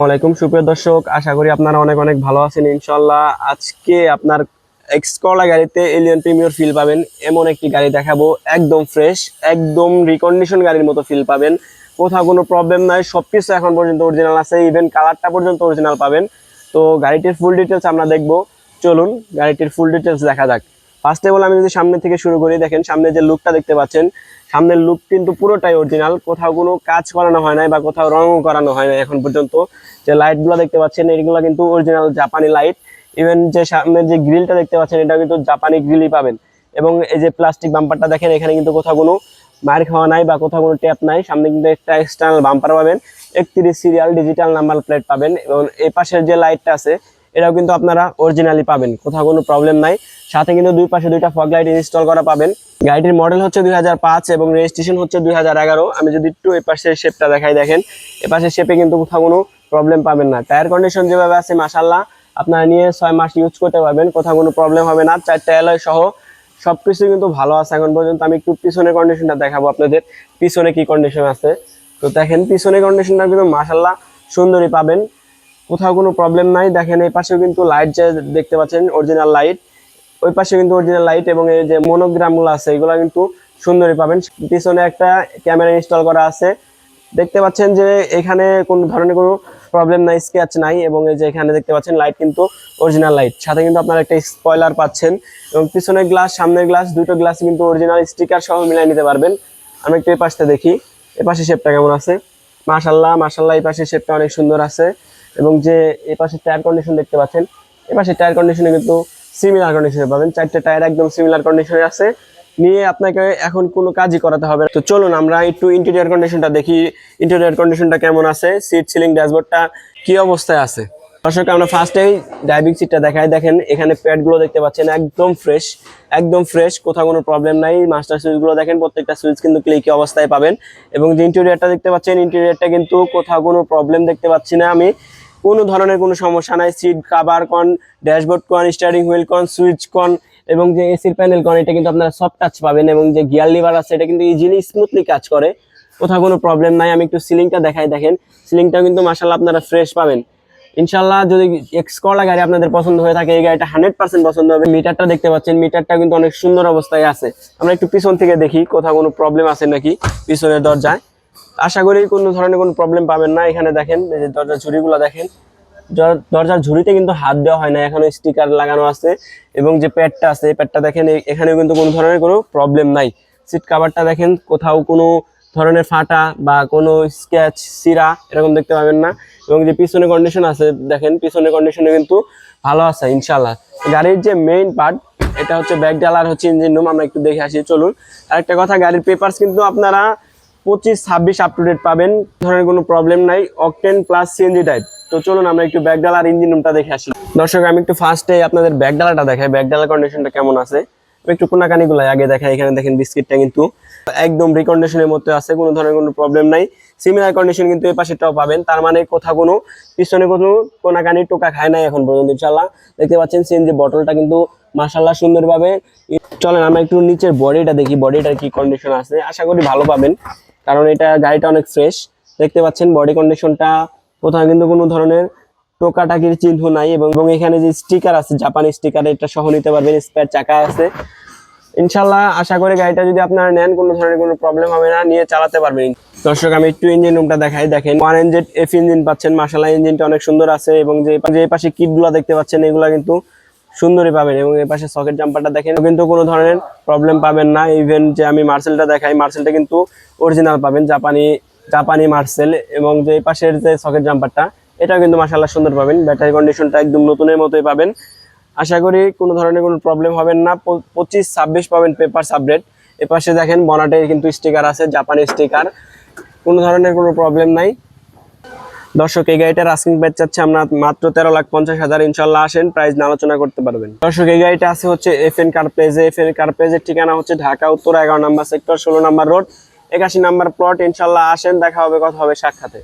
ওয়ালাইকুম সুপ্রিয় দর্শক, আশা করি আপনারা অনেক অনেক ভালো আছেন ইনশাআল্লাহ। আজকে আপনার এক্স করলা গাড়িতে এলিয়ন প্রিমিয়ার ফিল পাবেন এমন একটি গাড়ি দেখাবো। একদম ফ্রেশ, একদম রিকন্ডিশন গাড়ির মতো ফিল পাবেন। কোথাও কোনো প্রবলেম নাই, সবকিছু এখন পর্যন্ত অরিজিনাল আছে, ইভেন কালারটা পর্যন্ত অরিজিনাল পাবেন। তো গাড়িটির ফুল ডিটেলস আমরা দেখবো, চলুন গাড়িটির ফুল ডিটেলস দেখা যাক। ফার্স্ট অফ অল আমি যদি সামনে থেকে শুরু করি, দেখেন সামনে যে লুকটা দেখতে পাচ্ছেন, সামনের লুক কিন্তু পুরোটাই অরিজিনাল, কোথাও কোনো কাজ করানো হয় নাই বা কোথাও রঙও করানো হয় না এখন পর্যন্ত। যে লাইটগুলো দেখতে পাচ্ছেন এগুলো কিন্তু অরিজিনাল জাপানি লাইট। ইভেন যে সামনের যে গ্রিলটা দেখতে পাচ্ছেন এটা কিন্তু জাপানি গ্রিলই পাবেন। এবং এই যে প্লাস্টিক বাম্পারটা দেখেন, এখানে কিন্তু কোথাও কোনো মার খাওয়া নাই বা কোথাও কোনো ট্যাপ নাই। সামনে কিন্তু একটা এক্সটার্নাল বাম্পার পাবেন, 31 সিরিয়াল ডিজিটাল নাম্বার প্লেট পাবেন। এবং এই পাশের যে লাইটটা আছে এটাও কিন্তু আপনারা অরিজিনালি পাবেন, কোথাও কোনো প্রবলেম নাই। সাথে কিন্তু দুই পাশে দুইটা ফগ লাইট ইনস্টল করা পাবেন। গাড়িটির মডেল হচ্ছে 2005 এবং রেজিস্ট্রেশন হচ্ছে 2011। আমি যদি একটু এই পাশের শেপটা দেখাই, দেখেন এ পাশের শেপে কিন্তু কোথাও কোনো প্রবলেম পাবেন না। টায়ার কন্ডিশন যেভাবে আছে মাশাআল্লাহ, আপনারা নিয়ে 6 মাস ইউজ করতে পারবেন, কোথাও কোনো প্রবলেম হবে না। 4টা অ্যালয় সহ সবকিছু কিন্তু ভালো আছে এখন পর্যন্ত। আমি একটু পিছনের কন্ডিশনটা দেখাবো আপনাদের, পিছনে কি কন্ডিশন আছে। তো দেখেন পিছনের কন্ডিশনটা কিন্তু মাশাআল্লাহ সুন্দরই পাবেন, কোথাও কোনো প্রবলেম নাই। দেখেন এই পাশেও কিন্তু লাইট যে দেখতে পাচ্ছেন অরিজিনাল লাইট, ওই পাশে কিন্তু অরিজিনাল লাইট এবং এই যে মনোগ্রামগুলো আছে এগুলো কিন্তু সুন্দরই পাবেন। পিছনে একটা ক্যামেরা ইনস্টল করা আছে, দেখতে পাচ্ছেন যে এখানে কোনো ধরনের কোনো প্রবলেম নাই, স্ক্র্যাচ নাই। এবং এই যে এখানে দেখতে পাচ্ছেন লাইট কিন্তু অরিজিনাল লাইট, সাথে কিন্তু আপনারা একটা স্পয়লার পাচ্ছেন। এবং পিছনের গ্লাস, সামনের গ্লাস, দুটো গ্লাস কিন্তু অরিজিনাল স্টিকার সহ মিলাই নিতে পারবেন। আমি একটু এই পাশটা দেখি, এ পাশে শেপটা কেমন আছে। মাশাআল্লাহ মাশাআল্লাহ, এই পাশে শেপটা অনেক সুন্দর আছে। এবং যে এই পাশে টায়ার কন্ডিশন দেখতে পাচ্ছেন, এ পাশে টায়ার কন্ডিশনে কিন্তু সিমিলার কন্ডিশনে পাবেন। 4টে টায়ার একদম সিমিলার কন্ডিশনে আছে, নিয়ে আপনাকে এখন কোনো কাজই করাতে হবে। তো চলুন আমরা একটু ইন্টেরিয়র কন্ডিশনটা দেখি, ইন্টেরিয়র কন্ডিশনটা কেমন আছে, সিট সিলিং ড্যাশবোর্ডটা কি অবস্থায় আছে। দর্শক আমরা ফার্স্টেই ড্রাইভিং সিটটা দেখাই, দেখেন এখানে প্যাডগুলো দেখতে পাচ্ছেন একদম ফ্রেশ, একদম ফ্রেশ, কোথাও কোনো প্রবলেম নাই। মাস্টার সুইচগুলো দেখেন, প্রত্যেকটা সুইচ কিন্তু ক্লিকি অবস্থায় পাবেন। এবং যে ইন্টেরিয়রটা দেখতে পাচ্ছেন, ইন্টেরিয়রটা কিন্তু কোথাও কোনো প্রবলেম দেখতে পাচ্ছি না আমি, কোনো ধরনের কোনো সমস্যা নাই। সিট কাভার কন, ড্যাশবোর্ড কন, স্টিয়ারিং হুইল কন, সুইচ কন এবং যে এসির প্যানেল কন, এটা কিন্তু আপনারা সফট টাচ পাবেন। এবং যে গিয়ার লিভার আছে এটা কিন্তু ইজিলি স্মুথলি কাজ করে, কোথাও কোনো প্রবলেম নাই। আমি একটু সিলিংটা দেখাই, দেখেন সিলিংটা কিন্তু মাশাআল্লাহ আপনারা ফ্রেশ পাবেন ইনশাআল্লাহ। যদি এক্স করলা গাড়ি আপনাদের পছন্দ হয়ে থাকে, এই গাড়িটা 100% পছন্দ হবে। মিটারটা দেখতে পাচ্ছেন, মিটারটা কিন্তু অনেক সুন্দর অবস্থায় আছে। আমরা একটু পিছন থেকে দেখি কোথাও কোনো প্রবলেম আছে নাকি পিছনের দরজায়। আশা করি কোনো ধরনের কোনো প্রবলেম পাবেন না। এখানে দেখেন এই যে দরজার ঝুড়িগুলো দেখেন, দরজার ঝুড়িতে কিন্তু হাত দেওয়া হয় না, এখনো স্টিকার লাগানো আছে। এবং যে প্যাডটা আছে এই প্যাডটা দেখেন, এখানেও কিন্তু কোনো ধরনের কোনো প্রবলেম নাই। সিট কাভারটা দেখেন, কোথাও কোনো ধরনের ফাটা বা কোনো স্ক্র্যাচ সিরা এরকম দেখতে পাবেন না। এবং যে পিছনে কন্ডিশন আছে দেখেন, পিছনের কন্ডিশনে কিন্তু ভালো আছে ইনশাআল্লাহ। গাড়ির যে মেইন পার্ট এটা হচ্ছে ব্যাক ডালার হচ্ছে ইঞ্জিন রুম, আমরা একটু দেখে আসি চলুন। আরেকটা কথা, গাড়ির পেপারস কিন্তু আপনারা 25-26 আপ টু ডেট পাবেন, ধরনের কোনো প্রবলেম নাই। Octane plus CNG type. তো চলুন আমরা একটু ব্যাকডালার ইঞ্জিন রুমটা দেখে আসি। দর্শক আমি একটু ফার্স্টে আপনাদের ব্যাকডালাটা দেখাই, ব্যাকডালার কন্ডিশনটা কেমন আছে। আমি একটু কোনাকানিগুলো আগে দেখাই। এখানে দেখেন বিস্কিটটা কিন্তু একদম রিকন্ডিশনের মধ্যে আছে, কোনো ধরনের কোনো প্রবলেম নাই। সিমিলার কন্ডিশন কিন্তু এই পাশেটাও পাবেন, তার মানে কোথাও কোনো পিছনে কোনো কোনাকানি টোকা খায় নাই এখন পর্যন্ত ইনশাআল্লাহ। দেখতে পাচ্ছেন সিএনজি বটলটা কিন্তু মাশাআল্লাহ সুন্দরভাবে। চলেন আমরা একটু নিচের বডিটা দেখি, বডিটার কি কন্ডিশন আছে। আশা করি ভালো পাবেন, কারণ এটা গাড়িটা অনেক ফ্রেশ। দেখতে পাচ্ছেন বডি কন্ডিশনটা, কোথাও কিন্তু কোনো ধরনের টোকাটাকির চিহ্ন নাই। এবং এখানে যে স্টিকার আছে জাপানি স্টিকার, এটা সহ নিতে পারবেন। স্পেয়ার চাকা আছে ইনশাআল্লাহ। আশা করি গাড়িটা যদি আপনারা নেন কোনো ধরনের কোনো প্রবলেম হবে না, নিয়ে চালাতে পারবেন। দর্শক আমি একটু ইঞ্জিন রুমটা দেখাই, দেখেন 1NZ-F ইঞ্জিন পাচ্ছেন মাশাআল্লাহ, ইঞ্জিনটা অনেক সুন্দর আছে। এবং যে পাশে কিটগুলো দেখতে পাচ্ছেন এগুলো কিন্তু সুন্দরই পাবেন। এবং এই পাশে সকেট জাম্পারটা দেখেন, কিন্তু কোনো ধরনের প্রবলেম পাবেন না। ইভেন যে আমি মার্সেলটা দেখাই, মার্সেলটা কিন্তু অরিজিনাল পাবেন, জাপানি মার্সেল। এবং যে এই পাশের যে সকেট জাম্পারটা এটাও কিন্তু মাশাআল্লাহ সুন্দর পাবেন। ব্যাটারি কন্ডিশনটা একদম নতুনের মতোই পাবেন। আশা করি কোনো ধরনের কোনো প্রবলেম হবে না। 25-26 পাবেন পেপার আপডেট। এ পাশে দেখেন বনাটে কিন্তু স্টিকার আছে, জাপানি স্টিকার, কোনো ধরনের কোনো প্রবলেম নাই। দর্শক এই গাড়িটার আস্কিং প্রাইস চাচ্ছে আমরা মাত্র 13,50,000। ইনশাআল্লাহ আসেন, প্রাইস না আলোচনা করতে পারবেন। দর্শক এই গাড়িটা আছে হচ্ছে FN কার প্লেজে। FN কার প্লেজের ঠিকানা হচ্ছে ঢাকা উত্তর 11 নম্বর সেক্টর, 16 নম্বর রোড, 81 নম্বর প্লট। ইনশাআল্লাহ আসেন, দেখা হবে, কথা হবে সাক্ষাতে।